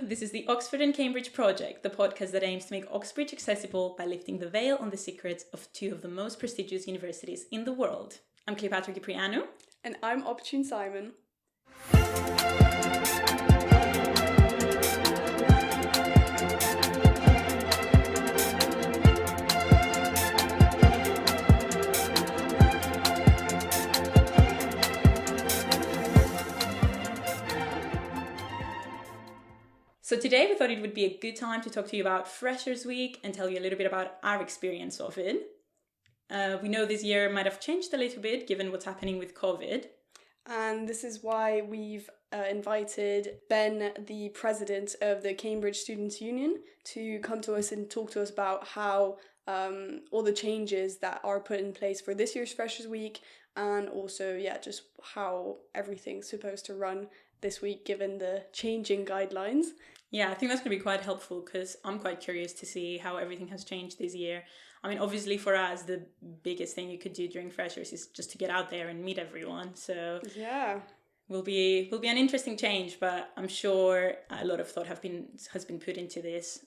This is the Oxford and Cambridge Project, the podcast that aims to make Oxbridge accessible by lifting the veil on the secrets of two of the most prestigious universities in the world. I'm Kleopatra Kyprianou. And I'm Opportune Simon. So today we thought it would be a good time to talk to you about Freshers Week and tell you a little bit about our experience of it. We know this year might have changed a little bit given what's happening with COVID. And this is why we've invited Ben, the president of the Cambridge Students' Union, to come to us and talk to us about how all the changes that are put in place for this year's Freshers Week, and also, just how everything's supposed to run this week given the changing guidelines. Yeah, I think that's going to be quite helpful because I'm quite curious to see how everything has changed this year. I mean, obviously for us, the biggest thing you could do during Freshers is just to get out there and meet everyone. So yeah, will be an interesting change, but I'm sure a lot of thought has been put into this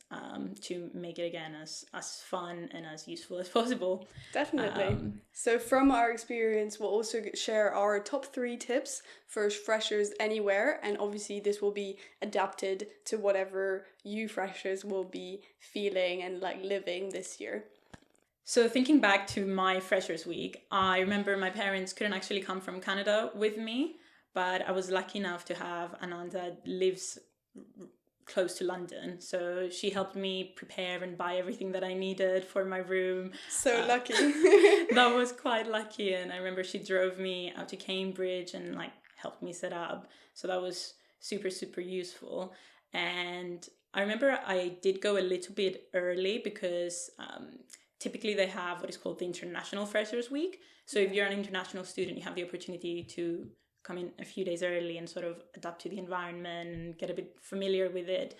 to make it again as fun and as useful as possible. Definitely. So from our experience, we'll also share our top 3 tips for freshers anywhere, and obviously this will be adapted to whatever you freshers will be feeling and living this year. So thinking back to my Freshers Week, I remember my parents couldn't actually come from Canada with me, but I was lucky enough to have an aunt that lives close to London. So she helped me prepare and buy everything that I needed for my room. So lucky. That was quite lucky. And I remember she drove me out to Cambridge and helped me set up. So that was super, super useful. And I remember I did go a little bit early because typically they have what is called the International Freshers Week. So if you're an international student, you have the opportunity to come in a few days early and sort of adapt to the environment and get a bit familiar with it,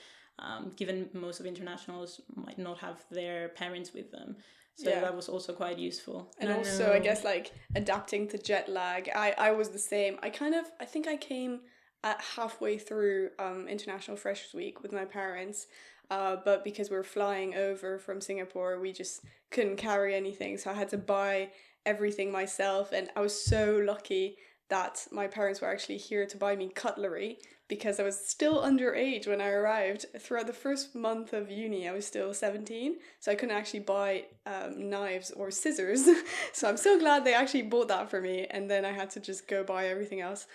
given most of internationals might not have their parents with them. So that was also quite useful. And also, I guess, adapting to jet lag. I was the same. I think I came at halfway through International Freshers Week with my parents, but because we were flying over from Singapore, we just couldn't carry anything. So I had to buy everything myself, and I was so lucky that my parents were actually here to buy me cutlery because I was still underage when I arrived. Throughout the first month of uni, I was still 17, so I couldn't actually buy knives or scissors. So I'm so glad they actually bought that for me, and then I had to just go buy everything else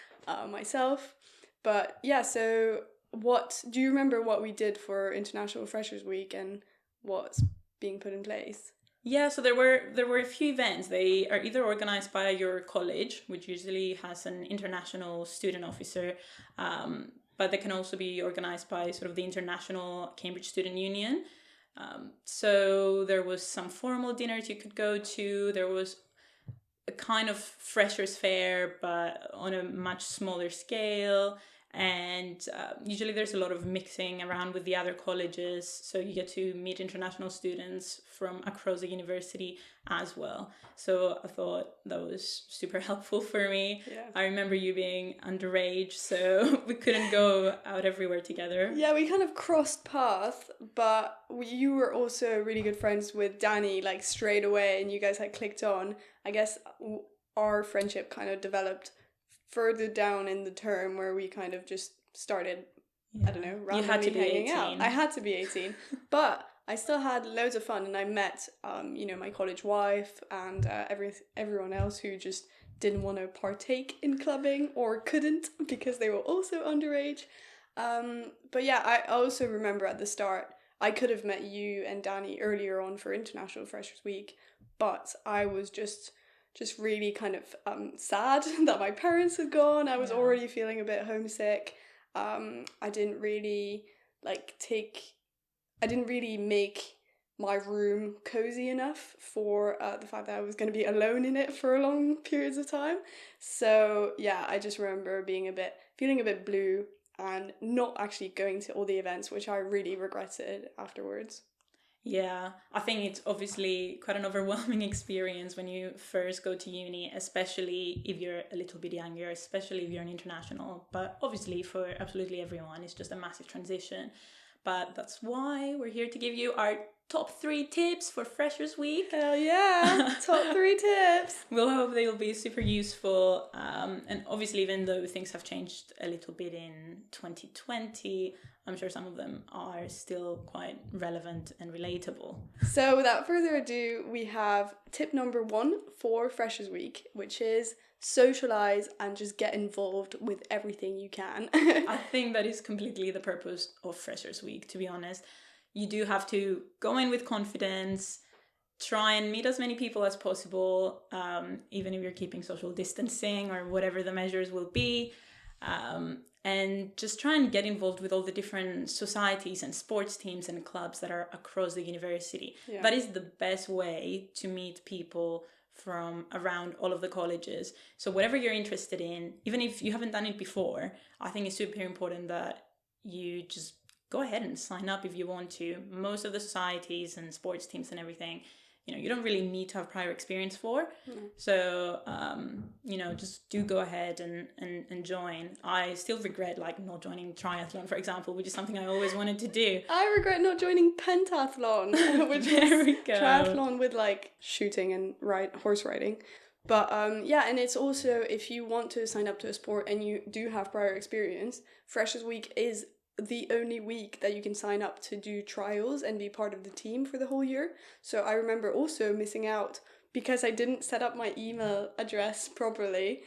myself. But yeah, so do you remember what we did for International Freshers Week and what's being put in place? Yeah, so there were a few events. They are either organized by your college, which usually has an international student officer, but they can also be organized by sort of the International Cambridge Student Union. So there was some formal dinners you could go to. There was a kind of freshers fair, but on a much smaller scale. And usually there's a lot of mixing around with the other colleges, so you get to meet international students from across the university as well. So I thought that was super helpful for me. Yeah. I remember you being underage, so we couldn't go out everywhere together. Yeah, we kind of crossed paths, but you were also really good friends with Danny straight away, and you guys had clicked on. I guess our friendship kind of developed further down in the term where we kind of just started, I don't know, randomly hanging out. I had to be 18, but I still had loads of fun, and I met, my college wife and everyone else who just didn't want to partake in clubbing or couldn't because they were also underage. But yeah, I also remember at the start, I could have met you and Danny earlier on for International Freshers Week, but I was just really kind of sad that my parents had gone. I was already feeling a bit homesick. I didn't really make my room cozy enough for the fact that I was going to be alone in it for long periods of time. So yeah, I just remember feeling a bit blue and not actually going to all the events, which I really regretted afterwards. Yeah, I think it's obviously quite an overwhelming experience when you first go to uni, especially if you're a little bit younger, especially if you're an international. But obviously, for absolutely everyone, it's just a massive transition. But that's why we're here to give you our top 3 tips for Freshers Week. Hell yeah! Top 3 tips! We'll hope they will be super useful. And obviously, even though things have changed a little bit in 2020, I'm sure some of them are still quite relevant and relatable. So without further ado, we have tip number 1 for Freshers Week, which is socialize and just get involved with everything you can. I think that is completely the purpose of Freshers Week, to be honest. You do have to go in with confidence, try and meet as many people as possible, even if you're keeping social distancing or whatever the measures will be. And just try and get involved with all the different societies and sports teams and clubs that are across the university. Yeah. That is the best way to meet people from around all of the colleges. So whatever you're interested in, even if you haven't done it before, I think it's super important that you just go ahead and sign up if you want to. Most of the societies and sports teams and everything, you don't really need to have prior experience for. So, just do go ahead and join. I still regret not joining triathlon, for example, which is something I always wanted to do. I regret not joining pentathlon, which is triathlon with shooting and horse riding. But and it's also, if you want to sign up to a sport and you do have prior experience, Freshers Week is the only week that you can sign up to do trials and be part of the team for the whole year. So I remember also missing out because I didn't set up my email address properly.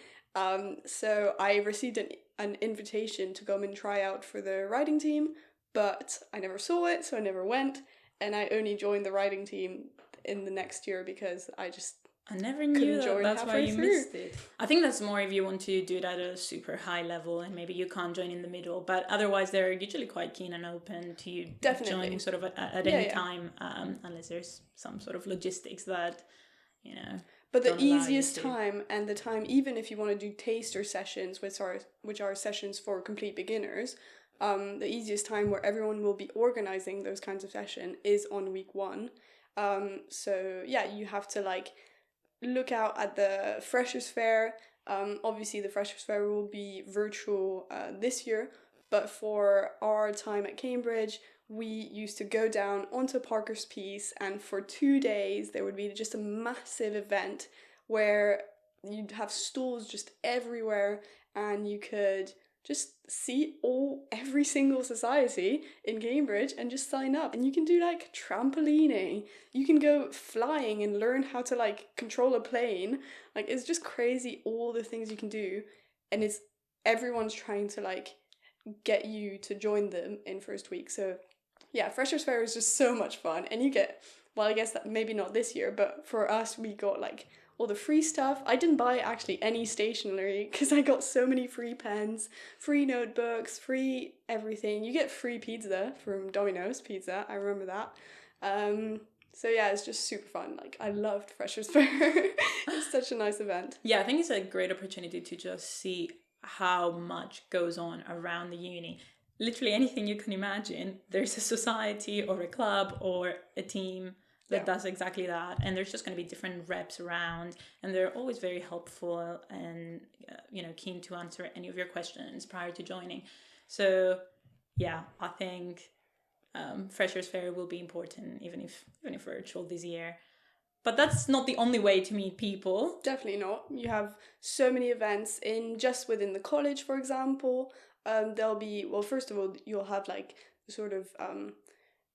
So I received an invitation to come and try out for the riding team, but I never saw it, so I never went. And I only joined the riding team in the next year because I never knew that's why you missed it. I think that's more if you want to do it at a super high level and maybe you can't join in the middle. But otherwise, they're usually quite keen and open to you joining sort of at any time, unless there's some sort of logistics that, But the easiest time and the time, even if you want to do taster sessions, which are sessions for complete beginners, the easiest time where everyone will be organizing those kinds of sessions is on week 1. So you have to look out at the Freshers Fair. Obviously, the Freshers Fair will be virtual this year, but for our time at Cambridge, we used to go down onto Parker's Piece, and for 2 days, there would be just a massive event where you'd have stalls just everywhere, and you could just see every single society in Cambridge and just sign up. And you can do trampolining, you can go flying and learn how to control a plane. It's just crazy all the things you can do, and everyone's trying to get you to join them in first week. So Freshers Fair is just so much fun, and you get, well, I guess that maybe not this year, but for us we got all the free stuff. I didn't buy actually any stationery because I got so many free pens, free notebooks, free everything. You get free pizza from Domino's Pizza, I remember that. So it's just super fun. I loved Freshers Fair. It's such a nice event. Yeah, I think it's a great opportunity to just see how much goes on around the uni. Literally anything you can imagine, there's a society or a club or a team that does exactly that, and there's just going to be different reps around, and they're always very helpful and keen to answer any of your questions prior to joining. So I think Freshers Fair will be important, even if virtual this year. But that's not the only way to meet people. Definitely not. You have so many events within the college, for example. There'll be, well, first of all, you'll have sort of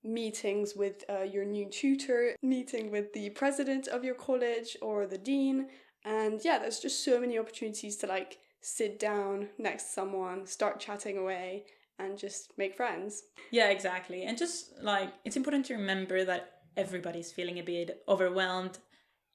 meetings with your new tutor, meeting with the president of your college or the dean, and there's just so many opportunities to sit down next to someone, start chatting away, and just make friends. Yeah, exactly. And just it's important to remember that everybody's feeling a bit overwhelmed.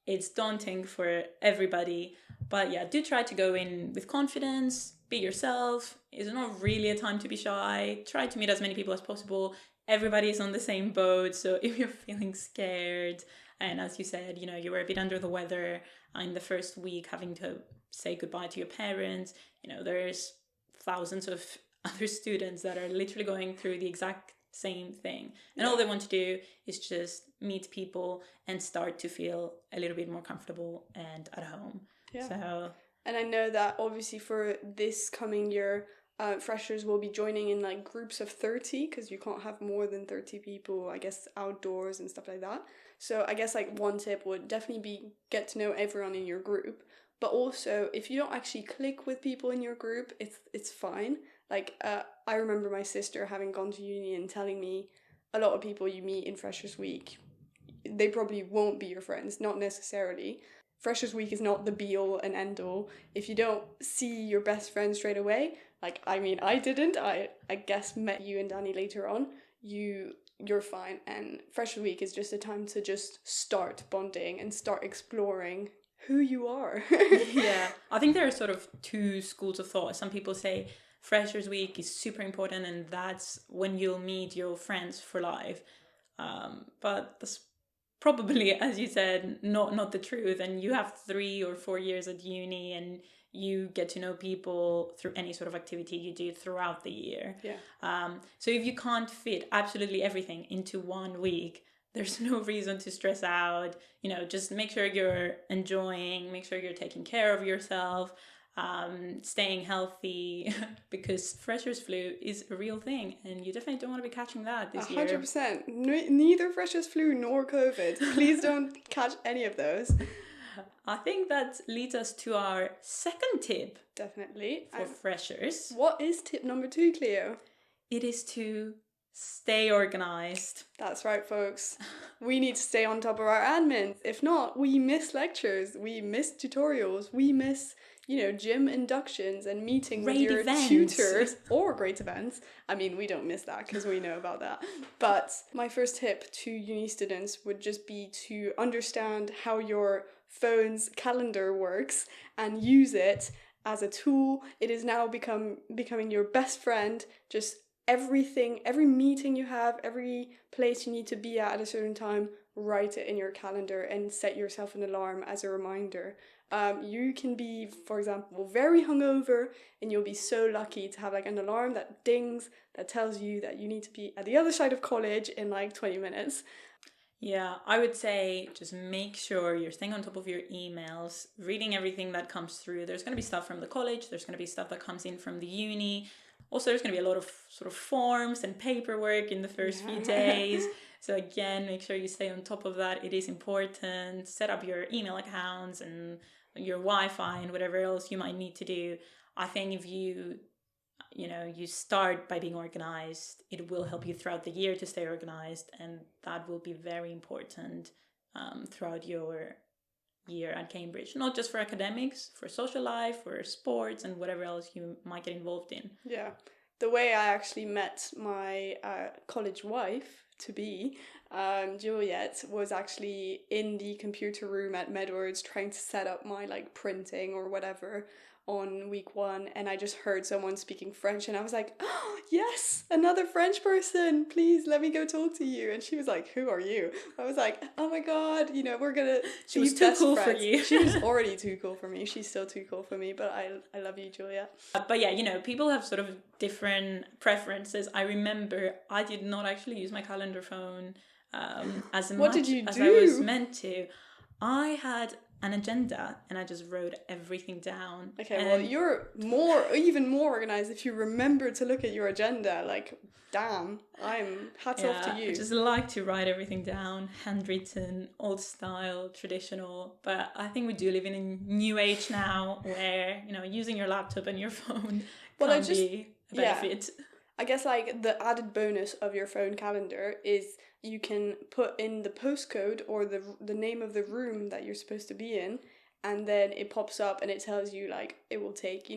It's daunting for everybody, but do try to go in with confidence, be yourself. It's not really a time to be shy. Try to meet as many people as possible. Everybody's on the same boat, so if you're feeling scared, and as you said, you were a bit under the weather in the first week, having to say goodbye to your parents, there's thousands of other students that are literally going through the exact same thing. And all they want to do is just meet people and start to feel a little bit more comfortable and at home. Yeah. So, and I know that obviously for this coming year, freshers will be joining in like groups of 30 because you can't have more than 30 people, I guess, outdoors and stuff like that. So I guess like one tip would definitely be get to know everyone in your group. But also, if you don't actually click with people in your group, it's fine. Like, I remember my sister having gone to uni and telling me a lot of people you meet in Freshers Week, they probably won't be your friends, not necessarily. Freshers Week is not the be-all and end-all. If you don't see your best friend straight away, like, I mean, I didn't. I guess met you and Danny later on. You're fine. And Freshers Week is just a time to just start bonding and start exploring who you are. Yeah, I think there are sort of two schools of thought. Some people say Freshers Week is super important and that's when you'll meet your friends for life. But that's probably, as you said, not the truth. And you have 3 or 4 years at uni and you get to know people through any sort of activity you do throughout the year. Yeah. So if you can't fit absolutely everything into 1 week, there's no reason to stress out. Just make sure you're enjoying, make sure you're taking care of yourself, staying healthy, because freshers flu is a real thing and you definitely don't want to be catching that this year. 100%. Neither freshers flu nor COVID. Please don't catch any of those. I think that leads us to our second tip. Definitely. For freshers. What is tip number 2, Cleo? It is to stay organized. That's right, folks. We need to stay on top of our admins. If not, we miss lectures, we miss tutorials, we miss, gym inductions and meeting with your tutors or great events. I mean, we don't miss that because we know about that. But my first tip to uni students would just be to understand how your phone's calendar works and use it as a tool. It is now becoming your best friend. Just everything, every meeting you have, every place you need to be at a certain time, write it in your calendar and set yourself an alarm as a reminder. You can be, for example, very hungover and you'll be so lucky to have like an alarm that dings, that tells you that you need to be at the other side of college in like 20 minutes. Yeah, I would say just make sure you're staying on top of your emails, reading everything that comes through. There's going to be stuff from the college, there's going to be stuff that comes in from the uni. Also, there's going to be a lot of sort of forms and paperwork in the first few days. So again, make sure you stay on top of that. It is important. Set up your email accounts and your Wi-Fi and whatever else you might need to do. I think if you start by being organized, it will help you throughout the year to stay organized. And that will be very important throughout your year at Cambridge, not just for academics, for social life, for sports and whatever else you might get involved in. Yeah, the way I actually met my college wife to be, Juliet, was actually in the computer room at Medwards trying to set up my like printing or whatever on week 1, and I just heard someone speaking French and I was like, oh yes, another French person, please let me go talk to you. And she was like, who are you? I was like, oh my god, we're gonna she was too cool friends. for you. She was already too cool for me. She's still too cool for me, but I love you, Julia. But yeah, people have sort of different preferences. I remember I did not actually use my calendar phone as much as I was meant to. I had an agenda and I just wrote everything down. Okay, well, you're even more organized if you remember to look at your agenda. Like, damn, hats off to you. I just like to write everything down, handwritten, old style, traditional. But I think we do live in a new age now where, using your laptop and your phone can be a benefit. Yeah. I guess like the added bonus of your phone calendar is you can put in the postcode or the name of the room that you're supposed to be in, and then it pops up and it tells you like it will take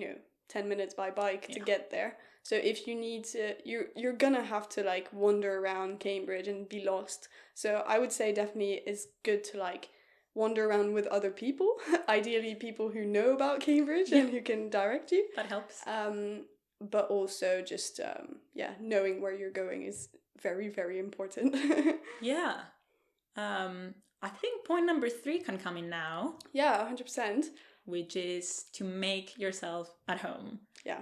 10 minutes by bike to get there. So if you need to, you're gonna have to like wander around Cambridge and be lost. So I would say definitely it's good to like wander around with other people, ideally people who know about Cambridge and who can direct you. That helps. But also just knowing where you're going is very, very important. Yeah. I think point number 3 can come in now. Yeah, 100%. Which is to make yourself at home. Yeah.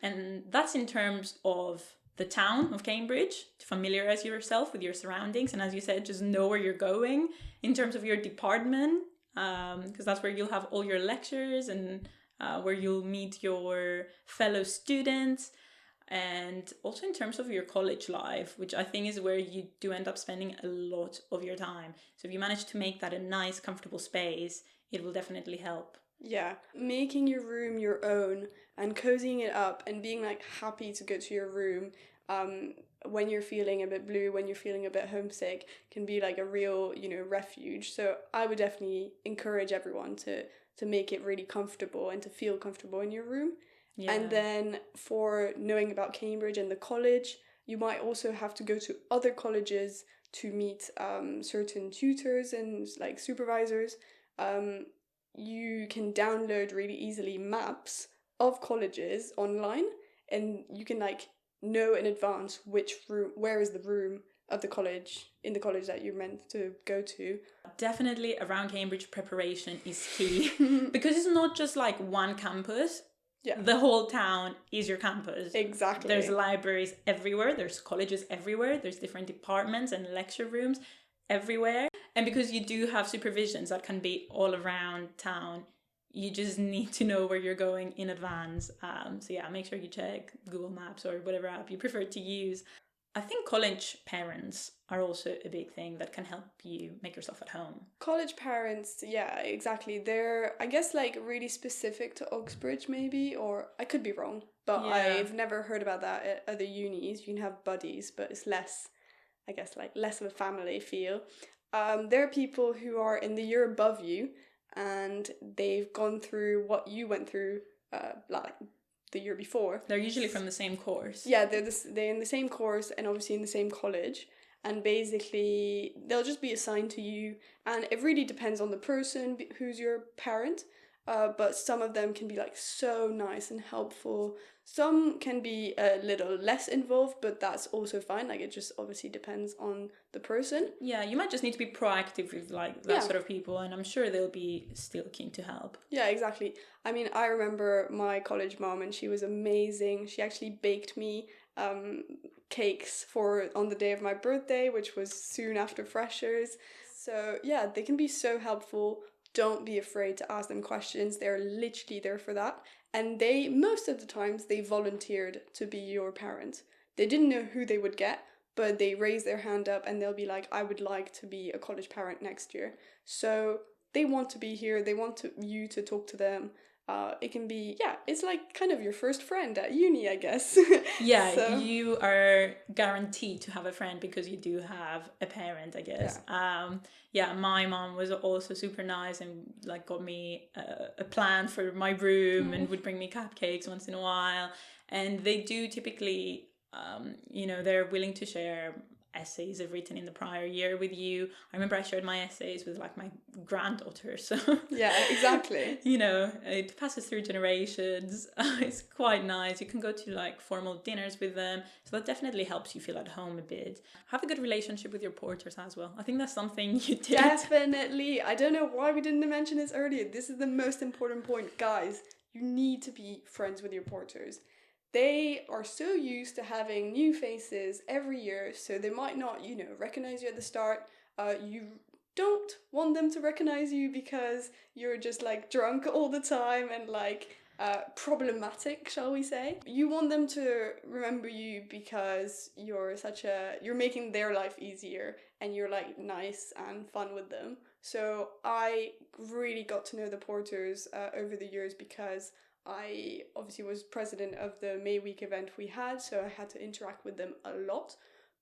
And that's in terms of the town of Cambridge to familiarize yourself with your surroundings. And as you said, just know where you're going in terms of your department, because that's where you'll have all your lectures and where you'll meet your fellow students. And also in terms of your college life, which I think is where you do end up spending a lot of your time. So if you manage to make that a nice, comfortable space, it will definitely help. Yeah, making your room your own and cozying it up and being like happy to go to your room when you're feeling a bit blue, when you're feeling a bit homesick, can be like a real, refuge. So I would definitely encourage everyone to make it really comfortable and to feel comfortable in your room. Yeah. And then for knowing about Cambridge and the college, you might also have to go to other colleges to meet certain tutors and like supervisors. You can download really easily maps of colleges online, and you can like know in advance which room, where is the room of the college, in the college that you're meant to go to. Definitely around Cambridge, preparation is key because it's not just like one campus. Yeah. The whole town is your campus. Exactly. There's libraries everywhere. There's colleges everywhere. There's different departments and lecture rooms everywhere. And because you do have supervisions that can be all around town, you just need to know where you're going in advance. So yeah, make sure you check Google Maps or whatever app you prefer to use. I think college parents are also a big thing that can help you make yourself at home. College parents, yeah, exactly. They're, I guess, like really specific to Oxbridge maybe, or I could be wrong, but yeah. I've never heard about that at other unis. You can have buddies, but it's less, I guess, like less of a family feel. There are people who are in the year above you and they've gone through what you went through, like the year before. They're usually from the same course. Yeah, they're in the same course and obviously in the same college, and basically they'll just be assigned to you, and it really depends on the person who's your parent, but some of them can be like so nice and helpful. Some can be a little less involved, but that's also fine. Like it just obviously depends on the person. Yeah, you might just need to be proactive with like that sort of people, and I'm sure they'll be still keen to help. Yeah, exactly. I mean, I remember my college mom, and she was amazing. She actually baked me cakes on the day of my birthday, which was soon after freshers. So yeah, they can be so helpful. Don't be afraid to ask them questions. They're literally there for that. And most of the times, they volunteered to be your parent. They didn't know who they would get, but they raise their hand up and they'll be like, I would like to be a college parent next year. So they want to be here. They want you to talk to them. It can be, it's like kind of your first friend at uni, I guess. Yeah, so you are guaranteed to have a friend because you do have a parent, I guess. Yeah, my mom was also super nice and like got me a plan for my room and would bring me cupcakes once in a while. And they do typically, they're willing to share essays I've written in the prior year with you. I remember I shared my essays with like my granddaughter, so yeah, exactly. It passes through generations. It's quite nice. You can go to like formal dinners with them, so that definitely helps you feel at home a bit. Have a good relationship with your porters as well. I think that's something you did. Definitely. I don't know why we didn't mention this earlier. This is the most important point, guys. You need to be friends with your porters. They are so used to having new faces every year, so they might not, recognize you at the start. You don't want them to recognize you because you're just like drunk all the time and like problematic, shall we say. You want them to remember you because you're making their life easier and you're like nice and fun with them. So I really got to know the porters over the years because I obviously was president of the May Week event we had, so I had to interact with them a lot.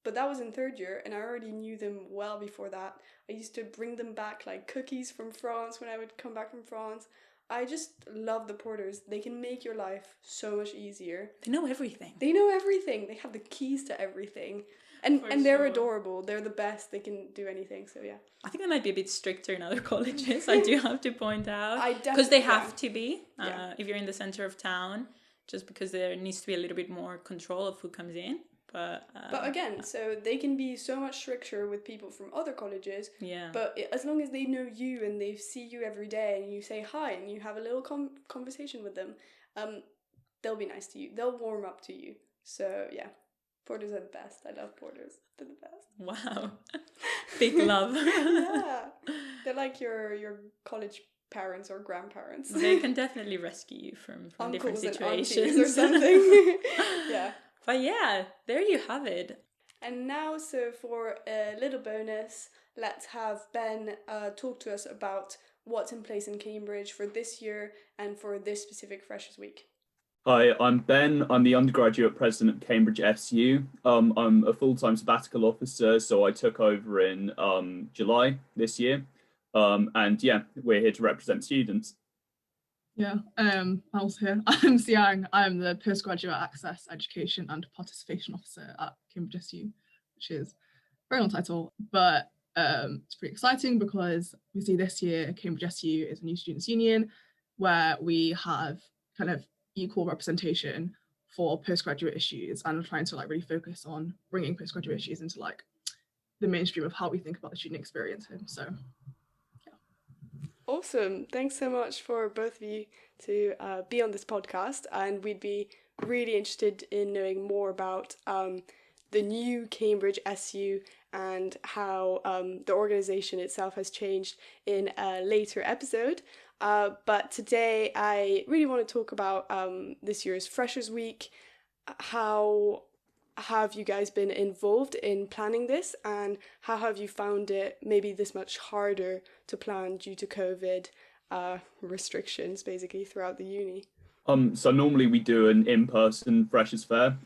But that was in third year, and I already knew them well before that. I used to bring them back like cookies from France when I would come back from France. I just love the porters. They can make your life so much easier. They know everything. They know everything. They have the keys to everything. And they're adorable. They're the best. They can do anything. So yeah. I think they might be a bit stricter in other colleges. I do have to point out. Because they have to be. If you're in the center of town, just because there needs to be a little bit more control of who comes in. But again, so they can be so much stricter with people from other colleges. Yeah. But as long as they know you and they see you every day and you say hi and you have a little conversation with them, they'll be nice to you. They'll warm up to you. So yeah. Porters are the best. I love porters. They're the best. Wow. Big love. Yeah. They're like your college parents or grandparents. They can definitely rescue you from different Uncles and situations. aunties or something. Yeah. But yeah, there you have it. And now, so for a little bonus, let's have Ben talk to us about what's in place in Cambridge for this year and for this specific Freshers Week. Hi, I'm Ben. I'm the undergraduate president at Cambridge FCU. I'm a full-time sabbatical officer, so I took over in July this year. And yeah, we're here to represent students. Yeah, I'm also here. I'm Siyang. I'm the Postgraduate Access, Education and Participation Officer at Cambridge SU, which is a very long title, but it's pretty exciting because we see this year Cambridge SU is a new students' union where we have kind of equal representation for postgraduate issues and are trying to like really focus on bringing postgraduate issues into like the mainstream of how we think about the student experience here. So awesome. Thanks so much for both of you to be on this podcast, and we'd be really interested in knowing more about the new Cambridge SU and how the organisation itself has changed in a later episode. But today I really want to talk about this year's Freshers Week. How have you guys been involved in planning this, and how have you found it maybe this much harder to plan due to COVID restrictions basically throughout the uni? So normally we do an in-person Freshers' Fair,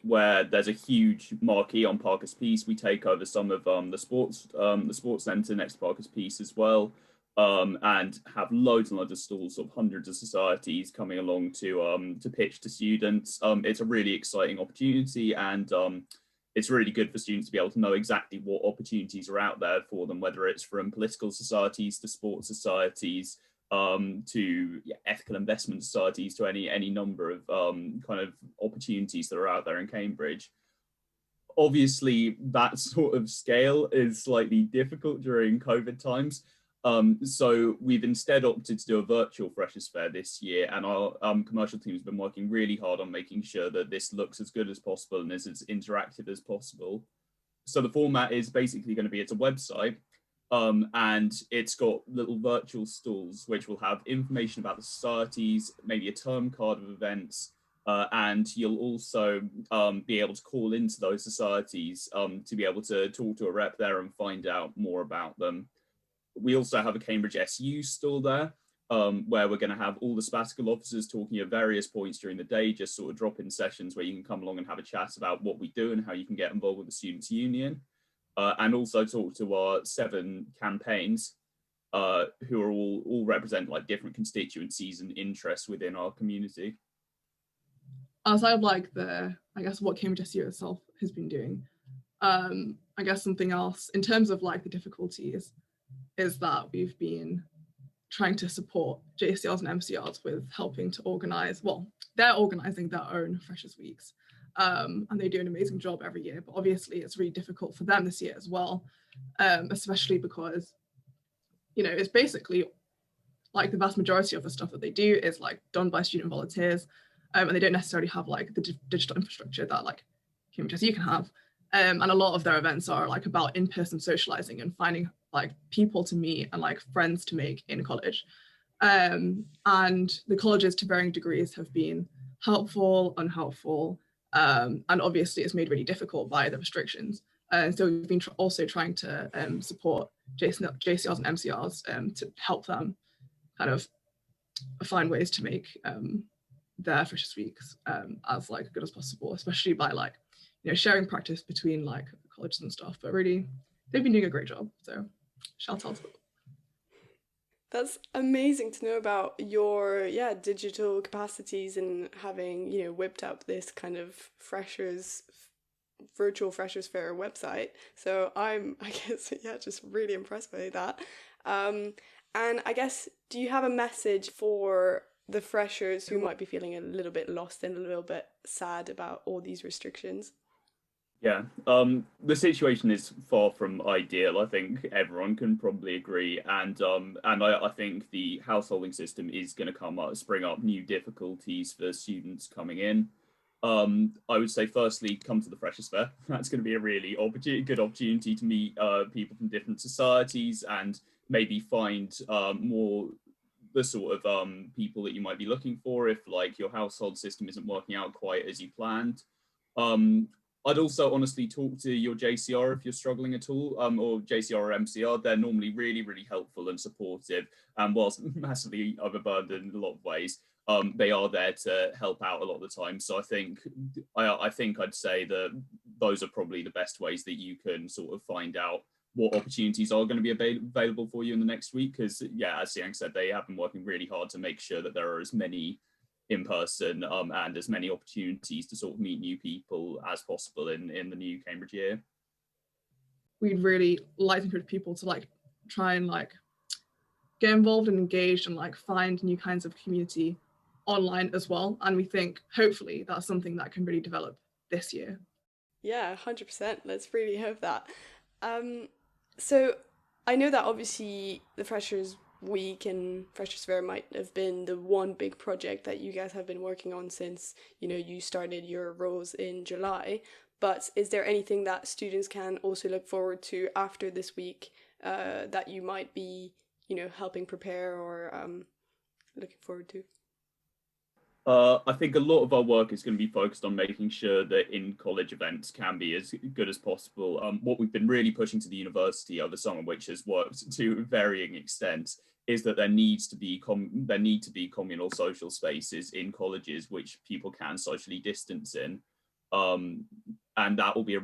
where there's a huge marquee on Parker's Piece. We take over some of the sports centre next to Parker's Piece as well, and have loads and loads of stalls, sort of hundreds of societies coming along to pitch to students. It's a really exciting opportunity, and it's really good for students to be able to know exactly what opportunities are out there for them, whether it's from political societies to sports societies, to ethical investment societies, to any number of kind of opportunities that are out there in Cambridge. Obviously, that sort of scale is slightly difficult during COVID times. So we've instead opted to do a virtual Freshers' Fair this year, and our commercial team has been working really hard on making sure that this looks as good as possible and is as interactive as possible. So the format is basically going to be, it's a website, and it's got little virtual stalls which will have information about the societies, maybe a term card of events, and you'll also be able to call into those societies to be able to talk to a rep there and find out more about them. We also have a Cambridge SU stall there, where we're going to have all the sabbatical officers talking at various points during the day, just sort of drop-in sessions where you can come along and have a chat about what we do and how you can get involved with the Students' Union. And also talk to our 7 campaigns, who are all represent like different constituencies and interests within our community. outside of like I guess what Cambridge SU itself has been doing, I guess something else in terms of like the difficulties is that we've been trying to support JCRs and MCRs with helping to organise, well, they're organising their own Freshers' Weeks, and they do an amazing job every year, but obviously it's really difficult for them this year as well, especially because, you know, it's basically like the vast majority of the stuff that they do is like done by student volunteers, and they don't necessarily have like the digital infrastructure that like Cambridge SU can have, and a lot of their events are like about in-person socialising and finding like people to meet and like friends to make in college, and the colleges to varying degrees have been helpful, unhelpful, and obviously it's made really difficult by the restrictions. And so we've been also trying to support JCRs and MCRs to help them kind of find ways to make their Freshers' Weeks as like good as possible, especially by like, you know, sharing practice between like colleges and stuff. But really, they've been doing a great job. So shout out to them. That's amazing to know about your digital capacities and having, you know, whipped up this kind of virtual Freshers' Fair website. So I'm, I guess, just really impressed by that. And I guess, do you have a message for the freshers who might be feeling a little bit lost and a little bit sad about all these restrictions? Yeah, the situation is far from ideal. I think everyone can probably agree, and I think the householding system is going to spring up new difficulties for students coming in. I would say, firstly, come to the Freshers' Fair. That's going to be a really good opportunity to meet people from different societies and maybe find more the sort of people that you might be looking for if like your household system isn't working out quite as you planned. I'd also honestly talk to your JCR if you're struggling at all, or JCR or MCR. They're normally really, really helpful and supportive. And whilst massively overburdened in a lot of ways, they are there to help out a lot of the time. So I think I'd say that those are probably the best ways that you can sort of find out what opportunities are going to be available for you in the next week. Because yeah, as Siyang said, they have been working really hard to make sure that there are as many in person and as many opportunities to sort of meet new people as possible in the new Cambridge year. We'd really like to encourage people to like try and like get involved and engaged and like find new kinds of community online as well. And we think hopefully that's something that can really develop this year. Yeah, 100%. Let's really hope that. So I know that obviously the Freshers Week and Freshers Fair might have been the one big project that you guys have been working on since, you know, you started your roles in July. But is there anything that students can also look forward to after this week that you might be, you know, helping prepare or looking forward to? I think a lot of our work is going to be focused on making sure that in-college events can be as good as possible. What we've been really pushing to the university over summer, which has worked to varying extents, is that there need to be communal social spaces in colleges which people can socially distance in. And that will be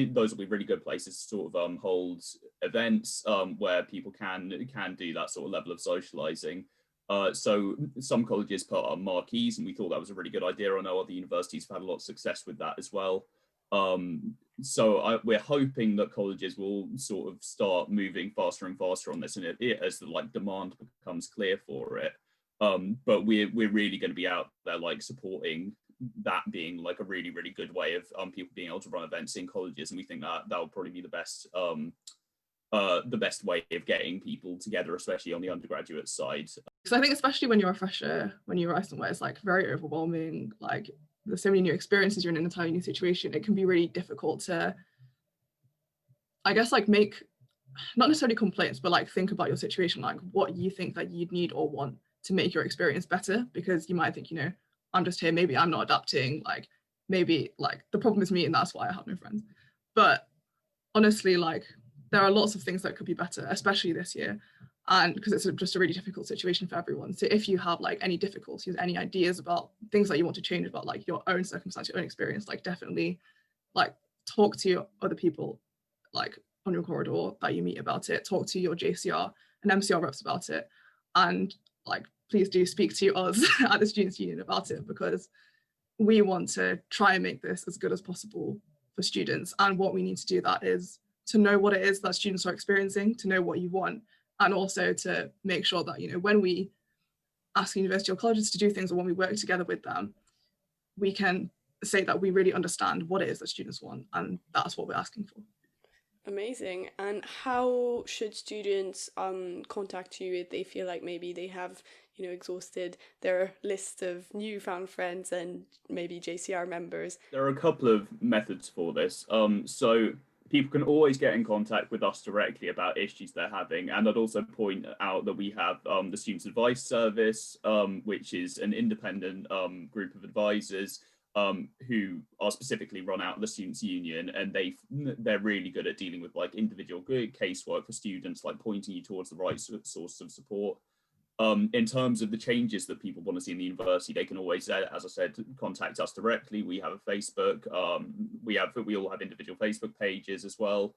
those will be really good places to sort of hold events where people can do that sort of level of socializing. So some colleges put on marquees, and we thought that was a really good idea. I know other universities have had a lot of success with that as well. We're hoping that colleges will sort of start moving faster and faster on this, and as the like demand becomes clear for it. But we're really going to be out there like supporting that being like a really, really good way of people being able to run events in colleges, and we think that will probably be the best way of getting people together, especially on the undergraduate side. So I think especially when you're a fresher, when you arrive somewhere, it's like very overwhelming. Like there's so many new experiences, you're in an entirely new situation. It can be really difficult to, I guess, like make, not necessarily complaints, but like think about your situation, like what you think that you'd need or want to make your experience better, because you might think, you know, I'm just here, maybe I'm not adapting, like maybe like the problem is me and that's why I have no friends. But honestly, like there are lots of things that could be better, especially this year. And because it's just a really difficult situation for everyone. So if you have like any difficulties, any ideas about things that you want to change about like your own circumstance, your own experience, like definitely like talk to other people like on your corridor that you meet about it, talk to your JCR and MCR reps about it. And like, please do speak to us at the Students' Union about it, because we want to try and make this as good as possible for students. And what we need to do that is to know what it is that students are experiencing, to know what you want, and also to make sure that, you know, when we ask university or colleges to do things, or when we work together with them, we can say that we really understand what it is that students want, and that's what we're asking for. Amazing. And how should students contact you if they feel like maybe they have, you know, exhausted their list of newfound friends and maybe JCR members? There are a couple of methods for this. So people can always get in contact with us directly about issues they're having. And I'd also point out that we have the Students' Advice Service, which is an independent group of advisors who are specifically run out of the Students' Union, and they're really good at dealing with like individual good casework for students, like pointing you towards the right source of support. In terms of the changes that people want to see in the university, they can always, as I said, contact us directly. We have a Facebook. We all have individual Facebook pages as well.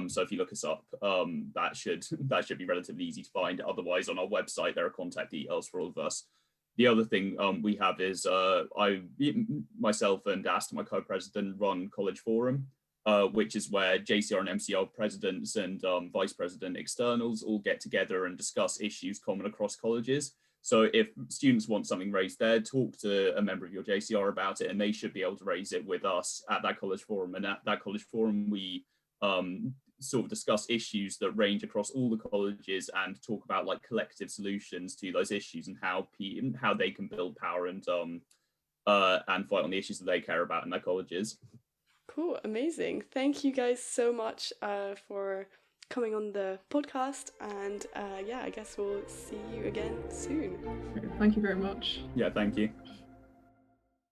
So if you look us up, that should be relatively easy to find. Otherwise, on our website, there are contact details for all of us. The other thing we have is myself and Ast, my co-president, run College Forum, which is where JCR and MCR presidents and vice president externals all get together and discuss issues common across colleges. So if students want something raised there, talk to a member of your JCR about it, and they should be able to raise it with us at that College Forum. And at that College Forum, we sort of discuss issues that range across all the colleges and talk about like collective solutions to those issues and how they can build power and and fight on the issues that they care about in their colleges. Cool, amazing. Thank you guys so much for coming on the podcast, and I guess we'll see you again soon. Thank you very much. Yeah, thank you.